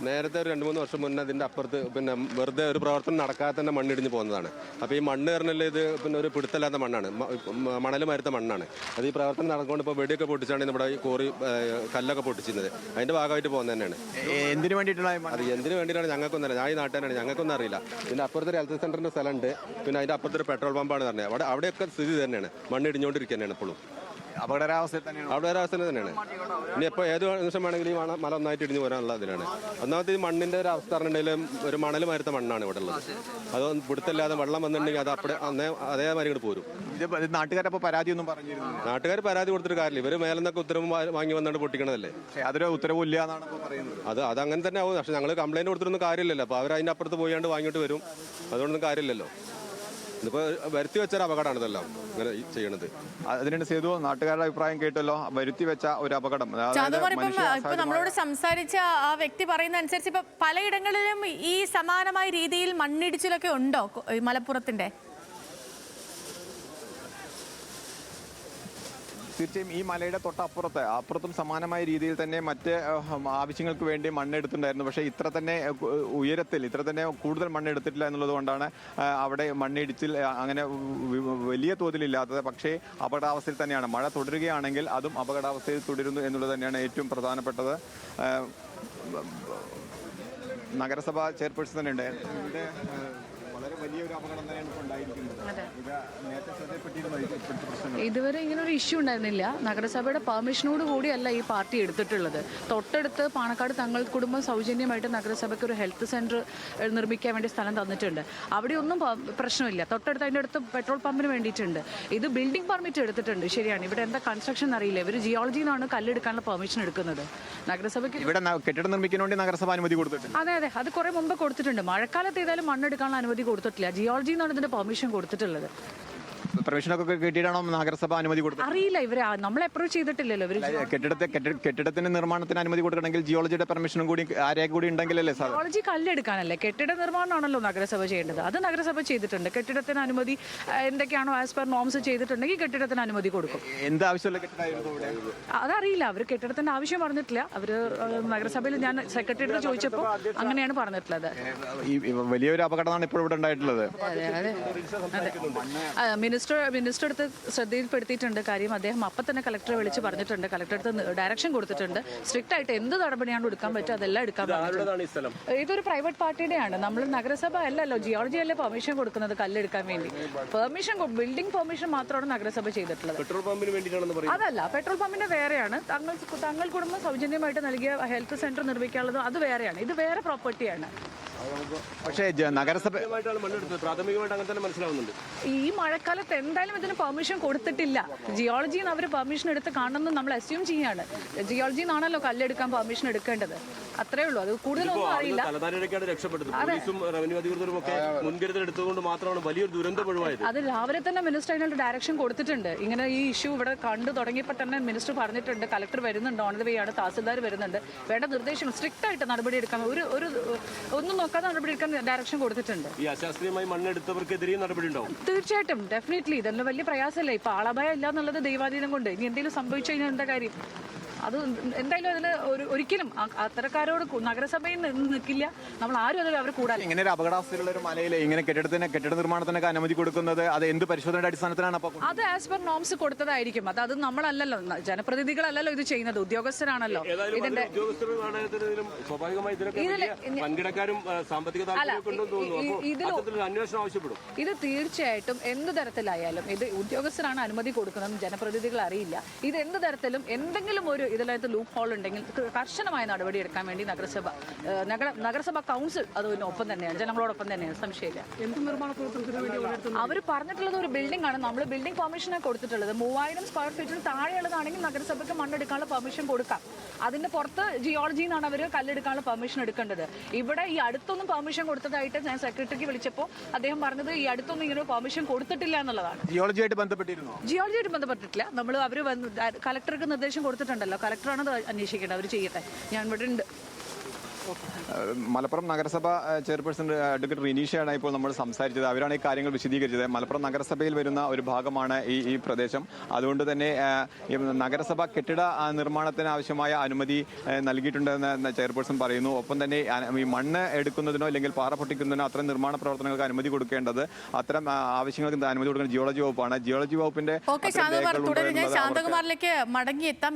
നേരത്തെ ഒരു 2-3 വർഷം മുന്നേ അതിൻ്റെ അപ്പുറത്ത് പിന്നെ വെറുതെ ഒരു പ്രവർത്തനം നടക്കാതെ തന്നെ മണ്ണിടിഞ്ഞ് പോകുന്നതാണ്. അപ്പോൾ ഈ മണ്ണ് കയറണല്ലേ ഇത് പിന്നെ ഒരു പിടുത്തല്ലാത്ത മണ്ണാണ്, മണൽ മരുത്ത മണ്ണാണ്. അത് ഈ പ്രവർത്തനം നടന്നുകൊണ്ട് ഇപ്പോൾ വെടിയൊക്കെ പൊട്ടിച്ചാണ് നമ്മുടെ ഈ കോറി കല്ലൊക്കെ പൊട്ടിച്ചിരുന്നത്. അതിൻ്റെ ഭാഗമായിട്ട് പോകുന്നത് തന്നെയാണ്. എന്തിനു വേണ്ടിയിട്ടുള്ള അത് എന്തിനു വേണ്ടിയിട്ടാണ് ഞങ്ങൾക്കൊന്നും ഞാൻ ഈ നാട്ടുകാരാണ്, ഞങ്ങൾക്കൊന്നും അറിയില്ല. പിന്നെ അപ്പുറത്തൊരു ഹെൽത്ത് സെൻ്ററിൻ്റെ സ്ഥലമുണ്ട്, പിന്നെ അതിൻ്റെ അപ്പുറത്തൊരു പെട്രോൾ പമ്പാണ് പറഞ്ഞത്. അവിടെയൊക്കെ സ്ഥിതി തന്നെയാണ്, മണ്ണിടിഞ്ഞുകൊണ്ടിരിക്കുക തന്നെയാണ് ഇപ്പോഴും. അപകടാവസ്ഥ തന്നെയാണ്. ഇനി ഇപ്പോൾ ഏത് നിമിഷം വേണമെങ്കിലും ഈ മല ഒന്നായിട്ട് ഇടിഞ്ഞു പോരാനുള്ള ഇതിലാണ്. ഒന്നാമത്തെ ഈ മണ്ണിൻ്റെ ഒരു അവസ്ഥ പറഞ്ഞിട്ടുണ്ടെങ്കിലും ഒരു മണൽ മരുത്ത മണ്ണാണ് ഇവിടെ ഉള്ളത്. അത് പിടുത്തല്ലാതെ വെള്ളം വന്നിട്ടുണ്ടെങ്കിൽ അത് അവിടെ അതേമാതിരി ഇങ്ങോട്ട് പോരും. നാട്ടുകാരപ്പോൾ പരാതിയൊന്നും പറഞ്ഞിരുന്നു? നാട്ടുകാർ പരാതി കൊടുത്തിട്ട് കാര്യമില്ല, ഇവർ മേലെന്നൊക്കെ ഉത്തരവ് വാങ്ങി വന്നിട്ട് പൊട്ടിക്കണതല്ലേ. അതൊരു ഉത്തരവില്ല എന്നാണ് പറയുന്നത്. അത് അങ്ങനെ തന്നെ ആവും. പക്ഷെ ഞങ്ങൾ കംപ്ലൈൻറ്റ് കൊടുത്തിട്ടൊന്നും കാര്യമില്ലല്ലോ. അപ്പോൾ അവർ അതിൻ്റെ അപ്പുറത്ത് പോയാണ്ട് വാങ്ങിയിട്ട് വരും. അതുകൊണ്ടൊന്നും കാര്യമില്ലല്ലോ. ഇതിപ്പോൾ വരുത്തി വെച്ചൊരു അപകടമാണ് ഇതെല്ലാം ഇങ്ങനെ ചെയ്യണത്. അതിനാണ് സേതു, നാട്ടുകാരുടെ അഭിപ്രായം കേട്ടല്ലോ, വരുത്തി വെച്ച ഒരു അപകടം. ഇപ്പൊ നമ്മളോട് സംസാരിച്ച ആ വ്യക്തി പറയുന്ന അനുസരിച്ച് ഇപ്പൊ പലയിടങ്ങളിലും ഈ സമാനമായ രീതിയിൽ മണ്ണിടിച്ചിലൊക്കെ ഉണ്ടോ മലപ്പുറത്തിന്റെ? തീർച്ചയായും ഈ മലയുടെ അപ്പുറത്തും സമാനമായ രീതിയിൽ തന്നെ മറ്റ് ആവശ്യങ്ങൾക്ക് വേണ്ടി മണ്ണെടുത്തിട്ടുണ്ടായിരുന്നു. പക്ഷേ ഇത്ര തന്നെ കൂടുതൽ മണ്ണെടുത്തിട്ടില്ല എന്നുള്ളത് കൊണ്ടാണ് അവിടെ മണ്ണിടിച്ചിൽ അങ്ങനെ വലിയ തോതിലില്ലാത്തത്. പക്ഷേ അപകടാവസ്ഥയിൽ തന്നെയാണ്. മഴ തുടരുകയാണെങ്കിൽ അതും അപകടാവസ്ഥയിൽ തുടരുന്നു എന്നുള്ളത് തന്നെയാണ് ഏറ്റവും പ്രധാനപ്പെട്ടത്. നഗരസഭ ചെയർപേഴ്സൺ തന്നെ ഉണ്ട്. ഇവിടെ വളരെ വലിയൊരു അപകടം തന്നെയാണ് ഇപ്പോൾ ഉണ്ടായിരിക്കുന്നത്. ഇതുവരെ ഇങ്ങനെ ഒരു ഇഷ്യൂ ഉണ്ടായിരുന്നില്ല. നഗരസഭയുടെ പെർമിഷനോട് കൂടിയല്ല ഈ പാർട്ടി എടുത്തിട്ടുള്ളത്. തൊട്ടടുത്ത് പാണക്കാട് തങ്ങൾ കുടുംബം സൗജന്യമായിട്ട് നഗരസഭയ്ക്ക് ഒരു ഹെൽത്ത് സെന്റർ നിർമ്മിക്കാൻ വേണ്ടി സ്ഥലം തന്നിട്ടുണ്ട്. അവിടെയൊന്നും പ്രശ്നമില്ല. തൊട്ടടുത്ത് അതിൻ്റെ അടുത്ത് പെട്രോൾ പമ്പിന് വേണ്ടിയിട്ടുണ്ട്. ഇത് ബിൽഡിംഗ് പെർമിറ്റ് എടുത്തിട്ടുണ്ട്, ശരിയാണ്. ഇവിടെ എന്താ കൺസ്ട്രക്ഷൻ അറിയില്ല. ഇവർ ജിയോളജിയിൽ നിന്നാണ് കല്ലെടുക്കാനുള്ള പെർമിഷൻ എടുക്കുന്നത്. നഗരസഭയ്ക്ക് ഇവിടെ കെട്ടിടം നിർമ്മിക്കാൻ വേണ്ടി നഗരസഭ അനുമതി കൊടുത്തിട്ടുണ്ട്. അതെ, അത് കുറെ മുമ്പ് കൊടുത്തിട്ടുണ്ട്. മഴക്കാലത്ത് ഏതായാലും മണ്ണെടുക്കാനുള്ള അനുമതി കൊടുത്തിട്ടില്ല. ജിയോളജിയിൽ നിന്നാണ് ഇതിന്റെ പെർമിഷൻ കൊടുത്തിട്ടുള്ളത്. പെർമിഷനൊക്കെ കിട്ടിയിട്ടാണോ നഗരസഭ അനുമതി കൊടുത്തത്? അറിയില്ല, ഇവര് നമ്മളെ അപ്രോച്ച് ചെയ്തിട്ടില്ലല്ലോ. കെട്ടിടത്തിന്റെ നിർമ്മാണത്തിന് അനുമതി കൊടുക്കണമെങ്കിൽ ജിയോളജിയുടെ പെർമിഷനും കൂടി കൂടി ഉണ്ടെങ്കിലല്ലേ സാർ? ജിയോളജി കല്ലെടുക്കാനല്ലേ, കെട്ടിട നിർമ്മാണമാണല്ലോ നഗരസഭ ചെയ്യേണ്ടത്. അത് നഗരസഭ ചെയ്തിട്ടുണ്ട്. കെട്ടിടത്തിന് അനുമതി എന്തൊക്കെയാണോ ആസ് പെർ നോംസ് ചെയ്തിട്ടുണ്ടെങ്കിൽ കെട്ടിടത്തിന് അനുമതി കൊടുക്കും. എന്ത് ആവശ്യമുള്ള കെട്ടിടമായിരുന്നു ഇവിടെ? അതറിയില്ല, അവർ കെട്ടിടത്തിന്റെ ആവശ്യം പറഞ്ഞിട്ടില്ല. അവര് നഗരസഭയിൽ ഞാൻ സെക്രട്ടറിയോട് ചോദിച്ചപ്പോൾ അങ്ങനെയാണ് പറഞ്ഞിട്ടുള്ളത്. വലിയൊരു അപകടമാണ് ഇപ്പോൾ ഇവിടെ ഉണ്ടായിട്ടുള്ളത്. മിനിസ്റ്റർ അടുത്ത് ശ്രദ്ധയിൽപ്പെടുത്തിയിട്ടുണ്ട് കാര്യം. അദ്ദേഹം അപ്പം തന്നെ കളക്ടറെ വിളിച്ച് പറഞ്ഞിട്ടുണ്ട്. കളക്ടർ അടുത്ത് ഡയറക്ഷൻ കൊടുത്തിട്ടുണ്ട്. സ്ട്രിക്റ്റ് ആയിട്ട് എന്ത് നടപടിയാണ് എടുക്കാൻ പറ്റും അതെല്ലാം എടുക്കാൻ പറ്റും. ഇതൊരു പ്രൈവറ്റ് പാർട്ടിയുടെയാണ്. നമ്മൾ നഗരസഭ അല്ലല്ലോ, ജിയോളജി അല്ലേ പെർമിഷൻ കൊടുക്കുന്നത് കല്ലെടുക്കാൻ വേണ്ടി. ബിൽഡിംഗ് പെർമിഷൻ മാത്രമാണ് നഗരസഭ ചെയ്തിട്ടുള്ളത്. അതല്ല, പെട്രോൾ പമ്പിന്റെ വേറെയാണ്. തങ്ങൾ കുടുംബം സൗജന്യമായിട്ട് നൽകിയ ഹെൽത്ത് സെന്റർ നിർമ്മിക്കാനുള്ളത് അത് വേറെയാണ്. ഇത് വേറെ പ്രോപ്പർട്ടിയാണ്. പക്ഷേ നഗരസഭ പ്രാഥമികമായിട്ട് അങ്ങനെ തന്നെ മനസ്സിലാവുന്നുണ്ട്. ഈ മഴക്കാലത്ത് എന്തായാലും ഇതിന് പെർമിഷൻ കൊടുത്തിട്ടില്ല. ജിയോളജിയിൽ നിന്ന് അവർ പെർമിഷൻ എടുത്ത് കാണണമെന്ന് നമ്മൾ അസ്യൂം ചെയ്യാണ്. ജിയോളജിയിൽ നിന്നാണല്ലോ കല്ലെടുക്കാൻ പെർമിഷൻ എടുക്കേണ്ടത്. അത്രേ ഉള്ളൂ. അത് കൂടുതലൊന്നും അറിയില്ല. അത് രാവിലെ തന്നെ മിനിസ്റ്റർ അതിനുള്ള ഡയറക്ഷൻ കൊടുത്തിട്ടുണ്ട്. ഇങ്ങനെ ഈ ഇഷ്യൂ ഇവിടെ കണ്ടു തുടങ്ങിയപ്പോൾ തന്നെ മിനിസ്റ്റർ പറഞ്ഞിട്ടുണ്ട്. കളക്ടർ വരുന്നുണ്ട്, ഓൺ ദ വേ ആണ്. തഹസിൽദാർ വരുന്നുണ്ട്. വേണ്ട നിർദ്ദേശം സ്ട്രിക്റ്റ് ആയിട്ട് നടപടി എടുക്കാൻ ഒന്നും നോക്കാതെ നടപടി എടുക്കാൻ ഡയറക്ഷൻ കൊടുത്തിട്ടുണ്ട്. ഈ അശാസ്ത്രീയമായി മണ്ണെടുത്തവർക്കെതിരെ നടപടി ഉണ്ടാവും. തീർച്ചയായിട്ടും, ഡെഫിനറ്റ്ലി. ഇതെല്ലാം വലിയ പ്രയാസമല്ലേ. ഇപ്പൊ ആളഭയം ഇല്ല എന്നുള്ളത് ദൈവാധീനം കൊണ്ട്. ഇനി എന്തെങ്കിലും സംഭവിച്ചു കഴിഞ്ഞാൽ എന്താ കാര്യം? അത് എന്തായാലും അതിന് ഒരിക്കലും അത്തരക്കാരോട് നഗരസഭയിൽ നിൽക്കില്ല. നമ്മൾ ആരും അതിൽ അവർ കൂടാതെ. ഇങ്ങനെ ഒരു അപകടാവസ്ഥയിലുള്ള ഒരു മലയിൽ ഇങ്ങനെ കെട്ടിട നിർമ്മാണത്തിനൊക്കെ അനുമതി കൊടുക്കുന്നത് അത് എന്ത് പരിശോധനയുടെ അടിസ്ഥാനത്തിലാണ്? അത് ആസ് പെർ നോംസ് കൊടുത്തതായിരിക്കും. അത് നമ്മളല്ലല്ലോ, ജനപ്രതിനിധികളല്ലല്ലോ ഇത് ചെയ്യുന്നത്, ഉദ്യോഗസ്ഥരാണല്ലോ ഇതിന്റെ. ഇത് തീർച്ചയായിട്ടും എന്ത് തരത്തിലായാലും ഇത് ഉദ്യോഗസ്ഥരാണ് അനുമതി കൊടുക്കുന്നത്, ജനപ്രതിനിധികൾ അറിയില്ല. ഇത് എന്ത് തരത്തിലും എന്തെങ്കിലും ഒരു ഇതിനകത്ത് ലൂപ്പ് ഹോൾ ഉണ്ടെങ്കിൽ കർശനമായ നടപടി എടുക്കാൻ വേണ്ടി നഗരസഭ കൗൺസിൽ അതിനൊപ്പം തന്നെയാണ്, ജനങ്ങളോടൊപ്പം തന്നെയാണ്. സംശയമില്ല. അവർ പറഞ്ഞിട്ടുള്ളത് ഒരു ബിൽഡിംഗ് ആണ്. നമ്മൾ ബിൽഡിംഗ് പെർമിഷനെ കൊടുത്തിട്ടുള്ളത് 3000 സ്ക്വയർ ഫീറ്റിന് താഴെയുള്ളതാണെങ്കിൽ നഗരസഭയ്ക്ക് മണ്ണെടുക്കാനുള്ള പെർമിഷൻ കൊടുക്കാം. അതിന്റെ പുറത്ത് ജിയോളജിയിൽ നിന്നാണ് അവർ കല്ലെടുക്കാനുള്ള പെർമിഷൻ എടുക്കേണ്ടത്. ഇവിടെ ഈ അടുത്തൊന്നും പെർമിഷൻ കൊടുത്തതായിട്ട് ഞാൻ സെക്രട്ടറിക്ക് വിളിച്ചപ്പോൾ അദ്ദേഹം പറഞ്ഞത് ഈ അടുത്തൊന്നും ഇങ്ങനെ പെർമിഷൻ കൊടുത്തിട്ടില്ല എന്നുള്ളതാണ്. ജിയോളജിയായിട്ട് ബന്ധപ്പെട്ടിട്ടില്ല. നമ്മൾ അവർ കളക്ടർക്ക് നിർദ്ദേശം കൊടുത്തിട്ടുണ്ടല്ലോ. കളക്ടറാണ് അന്വേഷിക്കേണ്ടത്. അവർ ചെയ്യട്ടെ. ഞാൻ ഇവിടെ ഉണ്ട്. മലപ്പുറം നഗരസഭ ചെയർപേഴ്സൺ അഡ്വക്കേറ്റ് റിനീഷയാണ് ഇപ്പോൾ നമ്മൾ സംസാരിച്ചത്. അവരാണ് ഈ കാര്യങ്ങൾ വിശദീകരിച്ചത്. മലപ്പുറം നഗരസഭയിൽ വരുന്ന ഒരു ഭാഗമാണ് ഈ പ്രദേശം. അതുകൊണ്ട് തന്നെ ഈ നഗരസഭ കെട്ടിട നിർമ്മാണത്തിന് ആവശ്യമായ അനുമതി നൽകിയിട്ടുണ്ടെന്ന് ചെയർപേഴ്സൺ പറയുന്നു. ഒപ്പം തന്നെ ഈ മണ്ണ് എടുക്കുന്നതിനോ അല്ലെങ്കിൽ പാറ പൊട്ടിക്കുന്നതിനോ അത്തരം നിർമ്മാണ പ്രവർത്തനങ്ങൾക്ക് അനുമതി കൊടുക്കേണ്ടത് അത്തരം ആവശ്യങ്ങൾക്ക് അനുമതി കൊടുക്കുന്ന ജിയോളജി വകുപ്പാണ്. ജിയോളജി വകുപ്പിന്റെ ശാന്തകുമാറിലേക്ക് മടങ്ങിയെത്താം.